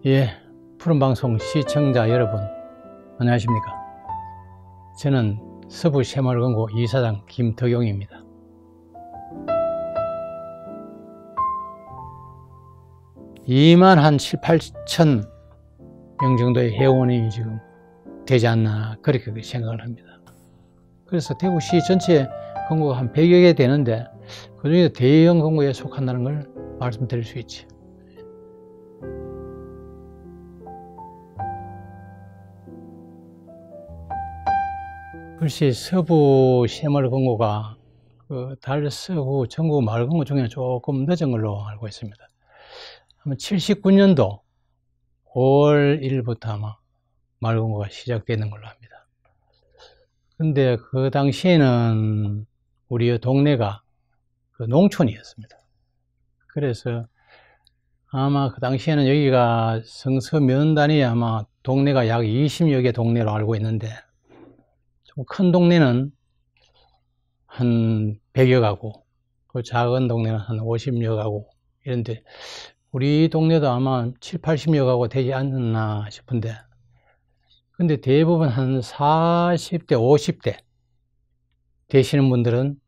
예, 푸른방송 시청자 여러분 안녕하십니까. 저는 서부새마을금고 이사장 김덕용입니다. 한 7, 8천 명 정도의 회원이 지금 되지 않나 그렇게 생각을 합니다. 그래서 대구시 전체 금고가 한 100여 개 되는데 그 중에 대형 금고에 속한다는 걸 말씀드릴 수 있지. 글쎄 서부새마을금고가 달서구 전국 마을금고 중에 조금 늦은 걸로 알고 있습니다. 아마 79년도 5월 1일부터 아마 마을금고가 시작되는 걸로 합니다. 근데 그 당시에는 우리 동네가 농촌이었습니다. 그래서 아마 그 당시에는 여기가 성서 면단위 아마 동네가 약 20여 개 동네로 알고 있는데 좀 큰 동네는 한 100여 가구, 그 작은 동네는 한 50여 가구 이런데 우리 동네도 아마 7, 80여 가구 되지 않나 싶은데 근데 대부분 한 40대, 50대 되시는 분들은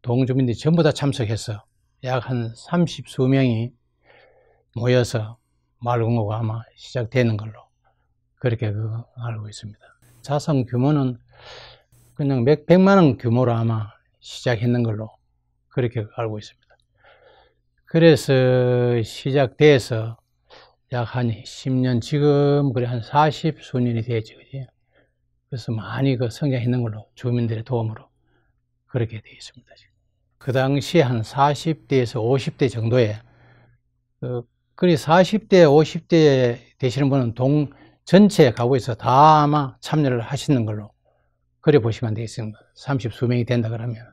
동주민들이 전부 다 참석해서 약 한 30수 명이 모여서 마을금고가 아마 시작되는 걸로 그렇게 알고 있습니다. 자산 규모는 그냥 몇 백만 원 규모로 아마 시작했는 걸로 그렇게 알고 있습니다. 그래서 시작돼서 약 한 10년, 지금 그래 한 40수년이 되었죠. 그지? 그래서 많이 성장했는 걸로 주민들의 도움으로 그렇게 되어 있습니다. 그 당시에 한 40대에서 50대 정도에 그리 40대, 50대 되시는 분은 전체 가구에서 다 아마 참여를 하시는 걸로 그래 보시면 되겠습니다. 30수 명이 된다 그러면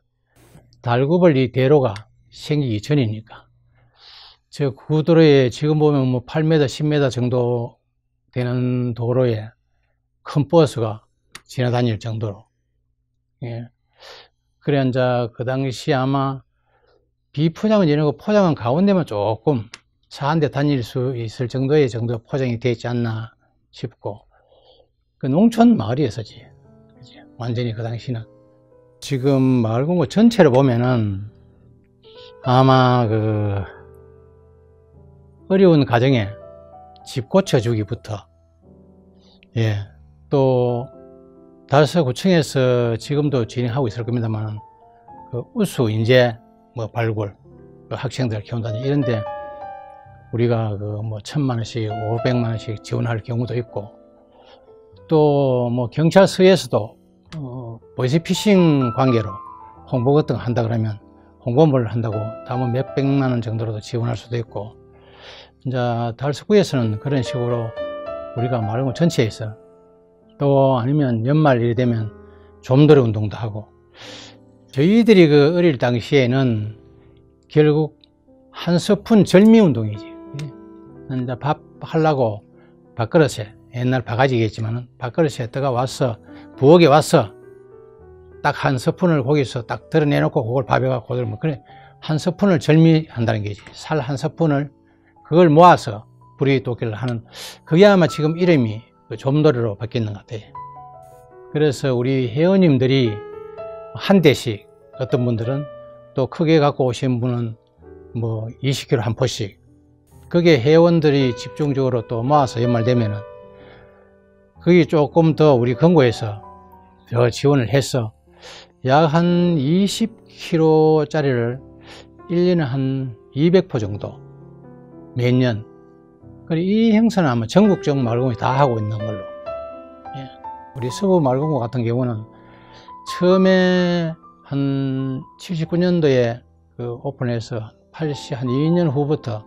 달구벌 이 대로가 생기기 전이니까 저 구도로에 지금 보면 뭐 8m, 10m 정도 되는 도로에 큰 버스가 지나다닐 정도로 예. 그래 이제 그 당시 아마 비포장은 이런 거 포장은 가운데만 조금 차 한 대 다닐 수 있을 정도의 포장이 되어 있지 않나 싶고 그 농촌 마을이었었지. 완전히 그 당시는 지금 마을금고 전체를 보면은 아마 어려운 가정에 집 고쳐주기부터 예, 또 달서구청에서 지금도 진행하고 있을 겁니다만 우수 인재 발굴 학생들 키운다든지 이런데 우리가 1000만원씩 500만원씩 지원할 경우도 있고 또 경찰서에서도 보이스피싱 관계로 홍보 같은 거 한다 그러면 홍보물을 한다고 다음은 몇백만원 정도로도 지원할 수도 있고 이제 달서구에서는 그런 식으로 우리가 마을금고 전체에서 또 아니면 연말 일이 되면 좀더러 운동도 하고 저희들이 어릴 당시에는 결국 한 스푼 절미 운동이지. 이제 밥 하려고 밥그릇에 옛날 바가지겠지만 밥그릇에 떠가 와서 부엌에 와서 딱 한 스푼을 거기서 딱 드러내놓고 그걸 밥에 갖고 그래 한 스푼을 절미한다는 게지. 살 한 스푼을 그걸 모아서 부리도끼를 하는 그게 아마 지금 이름이 좀더리로 바뀌는 것 같아요. 그래서 우리 회원님들이 한 대씩 어떤 분들은 또 크게 갖고 오신 분은 20kg 한 포씩 그게 회원들이 집중적으로 또 모아서 연말 되면은 그게 조금 더 우리 금고에서 더 지원을 해서 약 한 20kg 짜리를 1년에 한 200포 정도 매년 이 행사는 아마 전국적 마을금고에 다 하고 있는 걸로 예. 우리 서부 마을금고 같은 경우는 처음에 한 79년도에 오픈해서 한 2년 후부터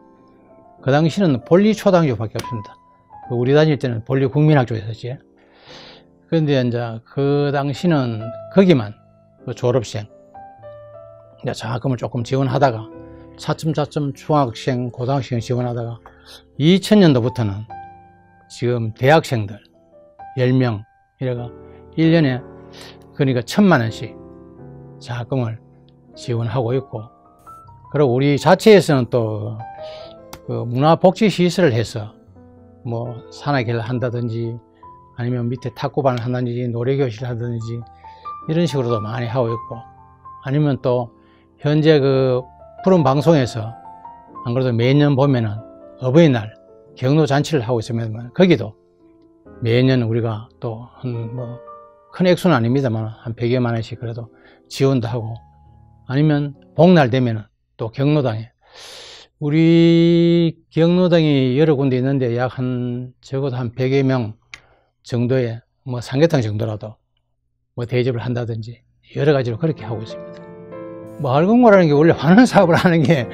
그 당시는 본리초등학교밖에 없습니다. 우리 다닐 때는 본리국민학교였었지. 그런데 이제 그 당시는 거기만 졸업생 장학금을 조금 지원하다가 차츰차츰 중학생, 고등학생 지원하다가 2000년도부터는 지금 대학생들 10명 이래가 1년에 그러니까 1000만원씩 장학금을 지원하고 있고 그리고 우리 자체에서는 또 문화복지시설을 해서 뭐 산악회를 한다든지 아니면 밑에 탁구반을 한다든지 노래교실을 하든지 이런 식으로도 많이 하고 있고, 아니면 또 현재 그 푸른 방송에서 안 그래도 매년 보면은 어버이날 경로잔치를 하고 있으면 거기도 매년 우리가 또 뭐 큰 액수는 아닙니다만 한 100여만 원씩 그래도 지원도 하고, 아니면 복날 되면은 또 경로당에, 우리 경로당이 여러 군데 있는데 약 적어도 한 100여 명 정도의 뭐 삼계탕 정도라도 뭐 대접을 한다든지 여러 가지로 그렇게 하고 있습니다. 마을 공고라는 게 원래 환원 사업을 하는 게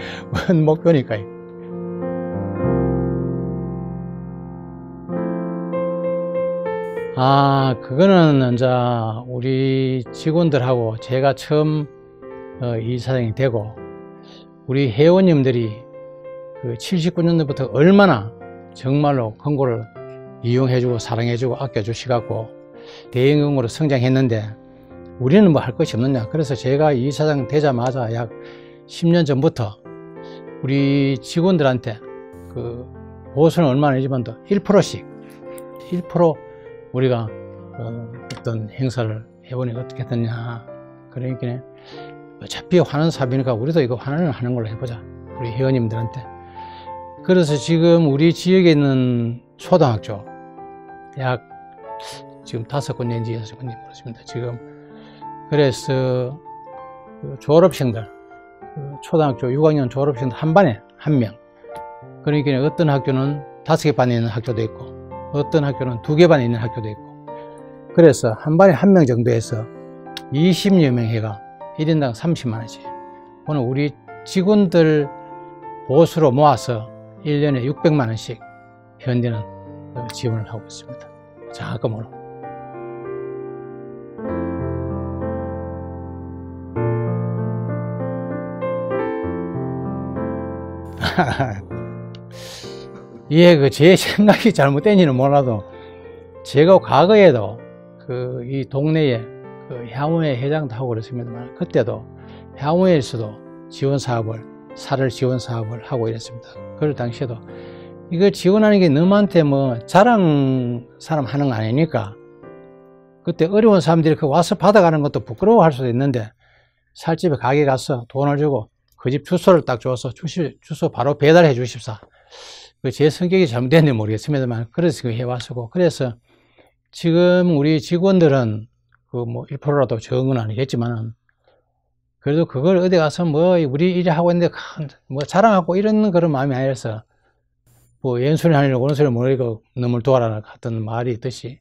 목표니까요. 그거는 이제 우리 직원들하고 제가 처음 이사장이 되고, 우리 회원님들이 그 79년도부터 얼마나 정말로 금고를 이용해주고 사랑해주고 아껴주시갖고 대형금고로 성장했는데 우리는 뭐 할 것이 없느냐. 그래서 제가 이사장 되자마자 약 10년 전부터 우리 직원들한테 그 보수는 얼마나 내지만 더 1%씩 1% 우리가 어떤 행사를 해보니까 어떻게 됐냐. 그러니까 어차피 환원 사업이니까 우리도 이거 환원을 하는 걸로 해보자, 우리 회원님들한테. 그래서 지금 우리 지역에 있는 초등학교 약 지금 5군데인지 6군데 모르겠습니다. 지금 그래서 그 졸업생들, 초등학교 6학년 졸업생들 한 반에 한 명. 그러니까 어떤 학교는 5개 반에 있는 학교도 있고 어떤 학교는 2개 반에 있는 학교도 있고, 그래서 한 반에 한 명 정도 해서 20여 명 해가 1인당 30만 원씩 오늘 우리 직원들 보수로 모아서 1년에 600만 원씩 현재는 지원을 하고 있습니다. 장학금으로. 예, 제 생각이 잘못된지는 몰라도 제가 과거에도 이 동네에 향후회 회장도 하고 그랬습니다만, 그때도 향후회에서도 지원 사업을, 사를 지원 사업을 하고 이랬습니다. 그 당시에도 이거 지원하는 게 너한테 뭐 자랑 사람 하는 거 아니니까, 그때 어려운 사람들이 와서 받아가는 것도 부끄러워할 수도 있는데 살집에 가게 가서 돈을 주고 그 집 주소를 딱 줘서 주소 바로 배달해 주십사. 제 성격이 잘못됐는지 모르겠습니다만 그래서 해왔었고, 그래서 지금 우리 직원들은 뭐 1%라도 적은 건 아니겠지만 그래도 그걸 어디 가서 뭐 우리 일을 하고 있는데 뭐 자랑하고 이런 그런 마음이 아니라서, 뭐 왼손이 아니라 오른손이 모르고 너물 도와라 같은 말이 있듯이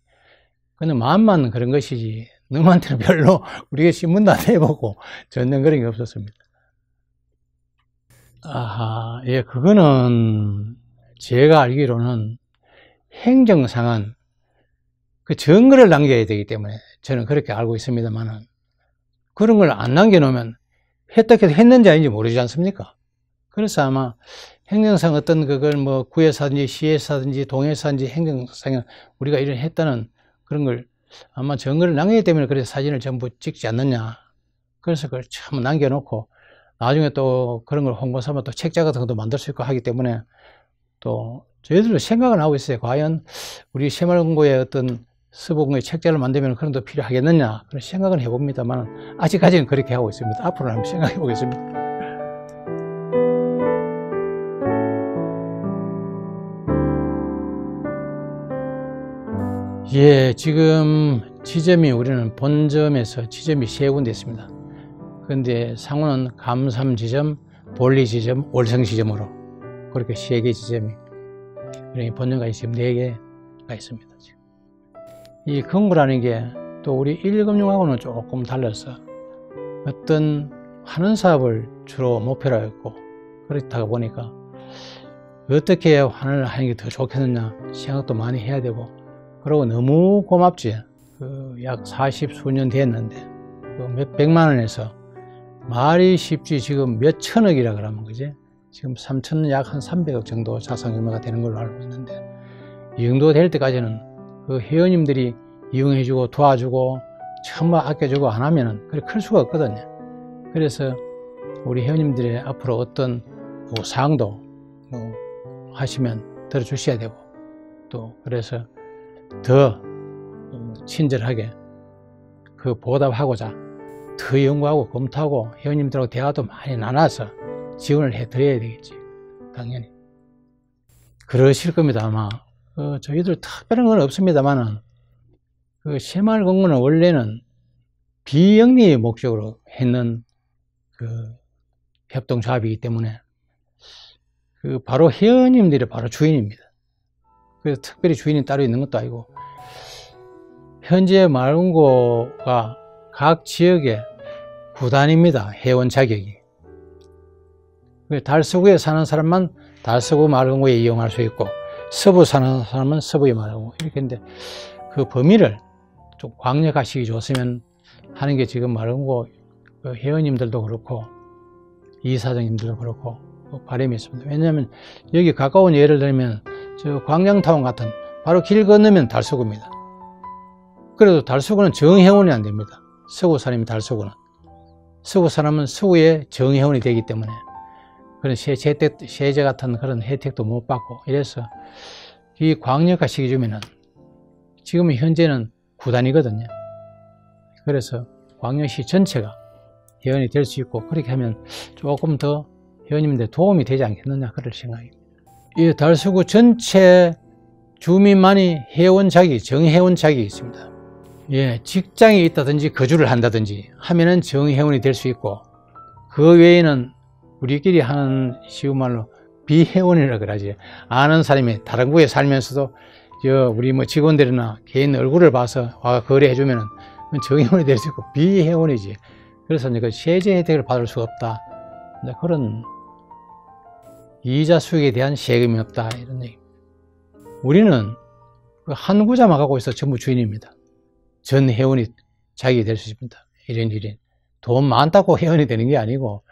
그냥 마음만 그런 것이지 너한테는 별로 우리가 신문도 안 해보고 전혀 그런 게 없었습니다. 예, 그거는 제가 알기로는 행정상은 그 증거를 남겨야 되기 때문에 저는 그렇게 알고 있습니다만은, 그런 걸 안 남겨놓으면 어떻게 했는지 아닌지 모르지 않습니까? 그래서 아마 행정상 어떤 그걸 뭐 구에서 하든지 시에서 하든지 동에서 하든지 행정상에 우리가 이런 했다는 그런 걸 아마 증거를 남기기 때문에 그래서 사진을 전부 찍지 않느냐. 그래서 그걸 참 남겨놓고 나중에 또 그런 걸 홍보 삼아 또 책자 같은 것도 만들 수 있고 하기 때문에 또 저희들도 생각은 하고 있어요. 과연 우리 새마을금고의 어떤 서부금고의 책자를 만들면 그런 것도 필요하겠느냐 그런 생각은 해봅니다만 아직까지는 그렇게 하고 있습니다. 앞으로는 한번 생각해 보겠습니다. 예, 지금 지점이 우리는 본점에서 지점이 3군데 있습니다. 그런데 상호는 감삼지점, 볼리지점, 월성지점으로 그렇게 3개 지점이, 그러니 본점까지 지금 4개가 있습니다. 지금. 이 금고라는 게 또 우리 1금융하고는 조금 달라서 어떤 환원 사업을 주로 목표로 했고, 그렇다 보니까 어떻게 환원을 하는 게 더 좋겠느냐 생각도 많이 해야 되고, 그리고 너무 고맙지. 약 40수년 됐는데 몇 백만 원에서 말이 쉽지 지금 몇 천억이라 그러면 그지? 지금 3천 약 한 300억 정도 자산 규모가 되는 걸로 알고 있는데, 이 정도 될 때까지는 그 회원님들이 이용해주고 도와주고 정말 아껴주고 안 하면은 그래 클 수가 없거든요. 그래서 우리 회원님들의 앞으로 어떤 사항도 하시면 들어주셔야 되고, 또 그래서 더 친절하게 그 보답하고자 더 연구하고 검토하고 회원님들하고 대화도 많이 나눠서 지원을 해드려야 되겠지. 당연히 그러실 겁니다. 아마 저희들 특별한 건 없습니다만은 그 새마을금고는 원래는 비영리 목적으로 했는 그 협동조합이기 때문에 그 바로 회원님들이 바로 주인입니다. 그래서 특별히 주인이 따로 있는 것도 아니고 현재 마을금고가 각 지역의 구단입니다. 회원 자격이. 달서구에 사는 사람만 달서구 마을금고에 이용할 수 있고 서부 사는 사람은 서부에 마을금고 이렇게 했는데 그 범위를 좀 광역화시키기 좋으면 하는 게 지금 마을금고 회원님들도 그렇고 이사장님들도 그렇고 바람이 있습니다. 왜냐하면 여기 가까운 예를 들면 저 광양타운 같은 바로 길 건너면 달서구입니다. 그래도 달서구는 정회원이 안 됩니다. 서구 사람이 달서구는. 서구 사람은 서구의 정회원이 되기 때문에 그런 세제 같은 그런 혜택도 못 받고 이래서 이 광역화 시켜주면은 지금 현재는 구단이거든요. 그래서 광역시 전체가 회원이 될 수 있고 그렇게 하면 조금 더 회원님들 도움이 되지 않겠느냐 그럴 생각입니다. 이 달서구 전체 주민만이 회원 자격이 정회원 자격이 있습니다. 예, 직장이 있다든지 거주를 한다든지 하면은 정회원이 될 수 있고 그 외에는 우리끼리 하는 쉬운 말로 비회원이라 그러지. 아는 사람이 다른 구에 살면서도 우리 뭐 직원들이나 개인 얼굴을 봐서 와 거래해주면은 정회원이 될 수 있고 비회원이지. 그래서 이제 그 세제 혜택을 받을 수 없다. 그런 이자 수익에 대한 세금이 없다 이런 얘기. 우리는 한 구자만 갖고 있어 전부 주인입니다. 전 회원이 자격이 될 수 있습니다. 1인 1인. 돈 많다고 회원이 되는 게 아니고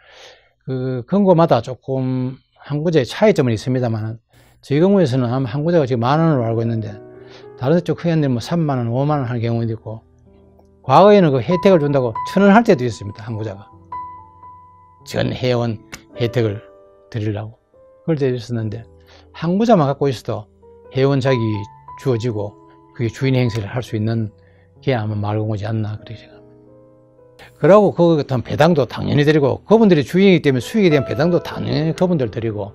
그 금고마다 조금 한 구자에 차이점은 있습니다만 저희 경우에서는 아마 한 구자가 지금 10,000원으로 알고 있는데 다른 쪽 회원들은 뭐 30,000원, 50,000원 하는 경우도 있고 과거에는 그 혜택을 준다고 1,000원 할 때도 있습니다. 한 구자가. 전 회원 혜택을 드리려고. 그럴 때도 있었는데 한 구자만 갖고 있어도 회원 자격이 주어지고 그게 주인 행세를 할 수 있는 게 아마 마을금고지 않나 그렇게 생각합니다. 그러고 그 배당도 당연히 드리고 그분들이 주인이기 때문에 수익에 대한 배당도 당연히 그분들 드리고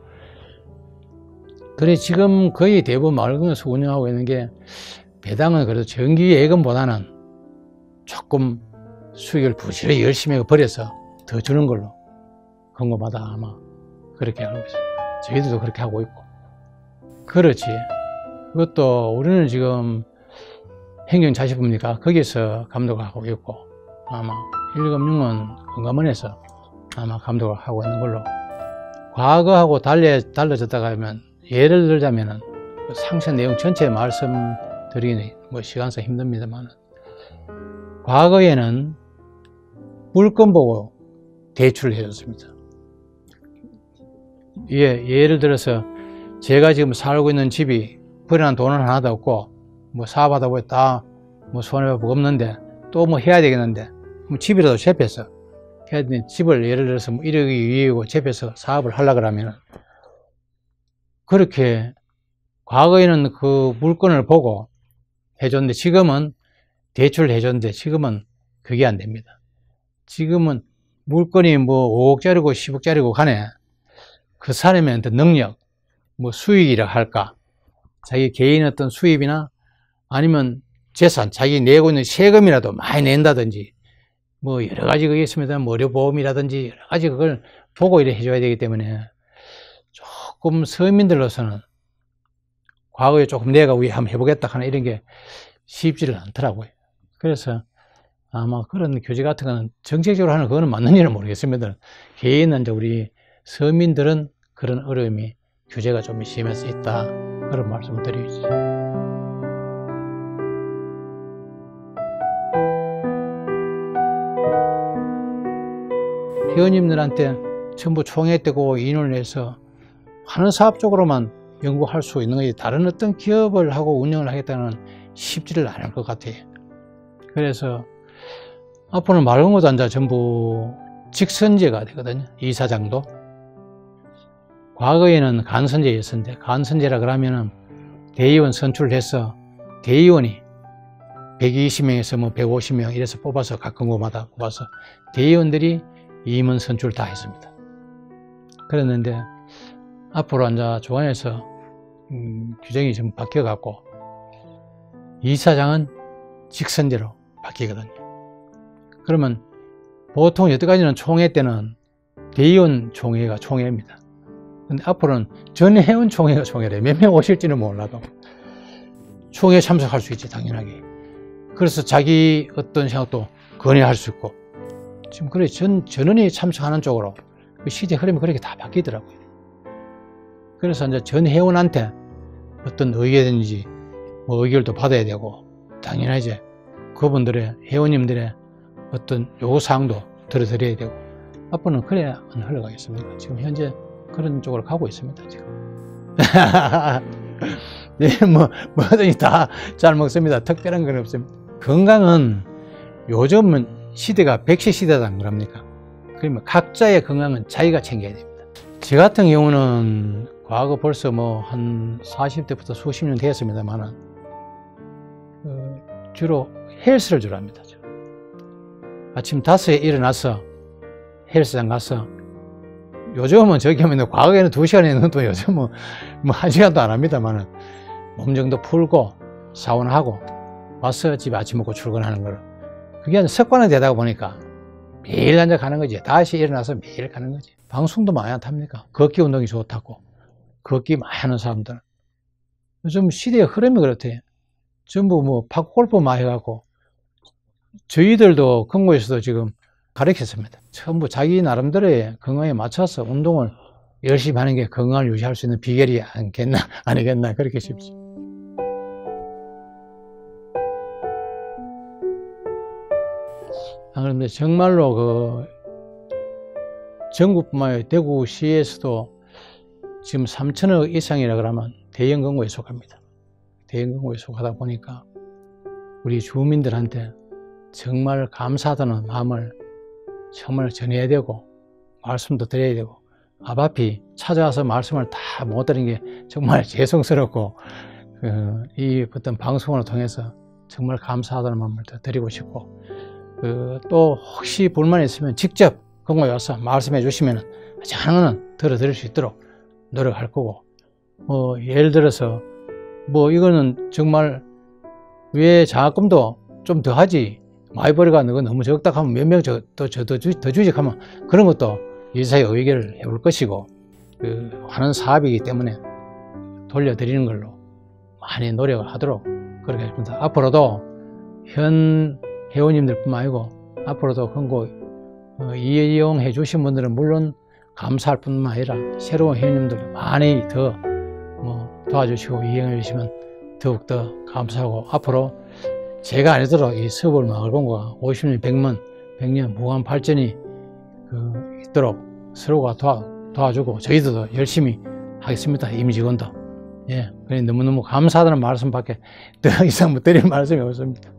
그래 지금 거의 대부분 마을금고에서 운영하고 있는 게 배당은 그래도 정기 예금보다는 조금 수익을 부지런히 열심히 벌여서 더 주는 걸로 금고마다 아마 그렇게 알고 있습니다. 저희들도 그렇게 하고 있고 그렇지. 그것도 우리는 지금 행정자치부입니까? 거기서 감독을 하고 있고 아마 1금융은 금감원에서 아마 감독을 하고 있는 걸로 과거하고 달라졌다가 하면 예를 들자면은 상세 내용 전체 말씀드리기는 뭐 시간상 힘듭니다만 과거에는 물건 보고 대출을 해줬습니다. 예를 들어서 제가 지금 살고 있는 집이 버려놓은 돈은 하나도 없고 뭐 사업하다 보니까 뭐 손해보고 없는데 또 뭐 해야 되겠는데 뭐 집이라도 잡혀서 해야 되는 집을 예를 들어서 뭐 1억이 2억이고 잡혀서 사업을 하려고 하면 그렇게 과거에는 그 물건을 보고 해줬는데 지금은 대출을 해줬는데 지금은 그게 안 됩니다. 지금은 물건이 뭐 5억짜리고 10억짜리고 간에 그 사람의 능력, 뭐 수익이라 할까, 자기 개인 어떤 수입이나 아니면 재산, 자기 내고 있는 세금이라도 많이 낸다든지 뭐 여러 가지 그게 있습니다. 뭐 의료보험이라든지 여러 가지 그걸 보고 이래 해줘야 되기 때문에 조금 서민들로서는 과거에 조금 내가 위에 한번 해보겠다 하는 이런 게 쉽지를 않더라고요. 그래서 아마 그런 규제 같은 거는 정책적으로 하는 그거는 맞는지는 모르겠습니다. 개인은 우리 서민들은 그런 어려움이 규제가 좀 심해서 있다. 그런 말씀을 드리죠. 회원님들한테 전부 총회 때고 인원을 해서 하는 사업 쪽으로만 연구할 수 있는 거지 다른 어떤 기업을 하고 운영을 하겠다는 쉽지를 않을 것 같아요. 그래서 앞으로는 마을금고도 앉아 전부 직선제가 되거든요. 이사장도. 과거에는 간선제였었는데 간선제라 그러면은 대의원 선출해서 대의원이 120명에서 뭐 150명 이래서 뽑아서 각 근고마다 뽑아서 대의원들이 임원 선출 다 했습니다. 그랬는데 앞으로 이제 조안에서 규정이 좀 바뀌어갖고 이사장은 직선제로 바뀌거든요. 그러면 보통 여태까지는 총회 때는 대의원 총회가 총회입니다. 근데 앞으로는 전 회원 총회가 총회래. 몇 명 오실지는 몰라도 총회에 참석할 수 있지, 당연하게. 그래서 자기 어떤 생각도 건의할 수 있고, 지금 그래 전원이 참석하는 쪽으로 그 시대 흐름이 그렇게 다 바뀌더라고요. 그래서 이제 전 회원한테 어떤 의견이든지 뭐 의견도 받아야 되고, 당연하지 그분들의 회원님들의 어떤 요구사항도 들어드려야 되고, 앞으로는 그래야 안 흘러가겠습니까? 지금 현재 그런 쪽으로 가고 있습니다, 지금. 네, 뭐든지 다 잘 먹습니다. 특별한 건 없습니다. 건강은 요즘은 시대가 백세 시대다 그럽니까? 그러면 각자의 건강은 자기가 챙겨야 됩니다. 저 같은 경우는 과거 벌써 뭐 한 40대부터 수십 년 되었습니다만은 주로 헬스를 주로 합니다. 아침 5시에 일어나서 헬스장 가서, 요즘은 저기 하면 과거에는 2시간 했는데 요즘은 뭐 1시간도 안 합니다만은 몸 정도 풀고 사우나하고 와서 집에 아침 먹고 출근하는 거로, 그게 습관이 되다 보니까 매일 앉아 가는 거지. 다시 일어나서 매일 가는 거지. 방송도 많이 안 탑니까? 걷기 운동이 좋다고. 걷기 많이 하는 사람들. 요즘 시대의 흐름이 그렇대. 전부 뭐 팝골프 많이 해갖고, 저희들도 근고에서도 지금 가르쳤습니다. 전부 자기 나름대로의 건강에 맞춰서 운동을 열심히 하는 게 건강을 유지할 수 있는 비결이 아니겠나 그렇게 싶지. 그런데 정말로 그 전국뿐만 아니라 대구시에서도 지금 3천억 이상이라 그러면 대형 건고에 속합니다. 대형 건고에 속하다 보니까 우리 주민들한테 정말 감사하다는 마음을 정말 전해야 되고, 말씀도 드려야 되고, 앞앞이 찾아와서 말씀을 다 못 드린 게 정말 죄송스럽고, 이 어떤 방송을 통해서 정말 감사하다는 마음을 더 드리고 싶고, 또 혹시 불만이 있으면 직접 건고에 와서 말씀해 주시면 자는 들어드릴 수 있도록 노력할 거고, 예를 들어서 이거는 정말 왜 장학금도 좀 더 하지, 많이 벌어가 너무 적다 하면 몇 명 더 주지 하면 그런 것도 이사에 의결을 해볼 것이고, 하는 사업이기 때문에 돌려드리는 걸로 많이 노력을 하도록 그렇게 하십니다. 앞으로도 현 회원님들 뿐만 아니고 앞으로도 건고 이용해 주신 분들은 물론 감사할 뿐만 아니라 새로운 회원님들 많이 더 도와주시고 이용해 주시면 더욱더 감사하고, 앞으로 제가 아니더라도 이 서울마을건고가 50년, 100년 무한 발전이 있도록 서로가 도와주고 저희들도 열심히 하겠습니다. 임직원도. 예, 너무너무 감사하다는 말씀밖에 더 이상 못 드릴 말씀이 없습니다.